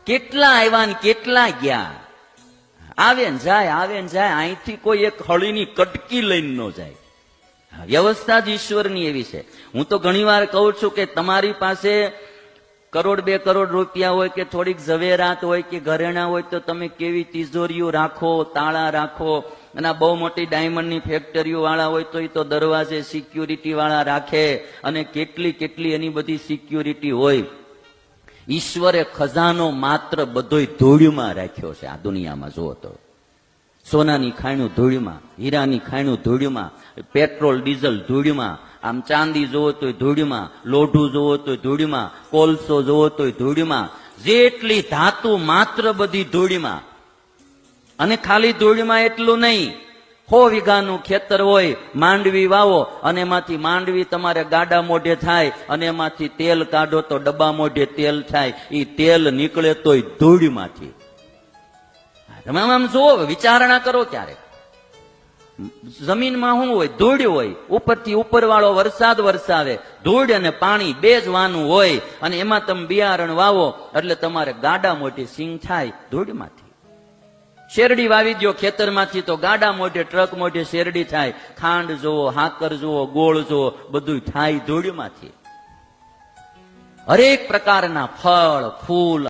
કેટલા આવ્યા ને કેટલા ગયા, આવે ને જાય, આવે ને જાય. અહીંથી કોઈ એક હળીની કટકી લઈને ન જાય. વ્યવસ્થા જ ઈશ્વરની એવી છે. હું તો ઘણી વાર કહું છું કે તમારી પાસે કરોડ 2 કરોડ રૂપિયા હોય કે થોડીક ઝવેરાત હોય કે ઘરેણા હોય તો તમે કેવી તિજોરીઓ રાખો, તાળા રાખો. અને બહુ મોટી ડાયમંડની ફેક્ટરીઓ વાળા હોય તો એ તો દરવાજે સિક્યુરિટી વાળા રાખે અને કેટલી કેટલી એની બધી સિક્યુરિટી હોય. ઈશ્વરે ખજાનો માત્ર બધોય ધૂળમાં રાખ્યો છે આ દુનિયામાં. જુઓ તો સોનાની ખાણું ધૂળમાં, હીરાની ખાણું ધૂળમાં, પેટ્રોલ ડીઝલ ધૂળમાં, આમ ચાંદી જોવો તોય ધૂળમાં, લોઢું જોવો તોય ધૂળમાં, કોલસો જોવો તોય ધૂળમાં, જેટલી ધાતુ માત્ર બધી ધૂળમાં. અને ખાલી ધૂળમાં એટલું નહીં, 100 વીઘાનું ખેતર હોય, માંડવી વાવો અને એમાંથી માંડવી તમારે ગાડા મોઢે થાય અને એમાંથી તેલ કાઢો તો ડબ્બા મોઢે તેલ થાય. એ તેલ નીકળે તોય ધૂળમાંથી. તમે આમ જુઓ, વિચારણા કરો. ક્યારેક જમીનમાં શું હોય? ધૂળ હોય. ઉપરથી ઉપરવાળો વરસાદ વરસાવે, ધૂળ અને પાણી બે જ વાનું હોય અને એમાં તમે બિયારણ વાવો એટલે તમારે ગાડા મોઢે સિંગ થાય ધૂળમાંથી. શેરડી વાવી દો ખેતરમાંથી તો ગાડા મોઢે, ટ્રક મોઢે શેરડી થાય. ખાંડ જુઓ, હાકર જુઓ, ગોળ જુઓ, બધું થાય ધૂળમાંથી. હરેક પ્રકારના ફળ, ફૂલ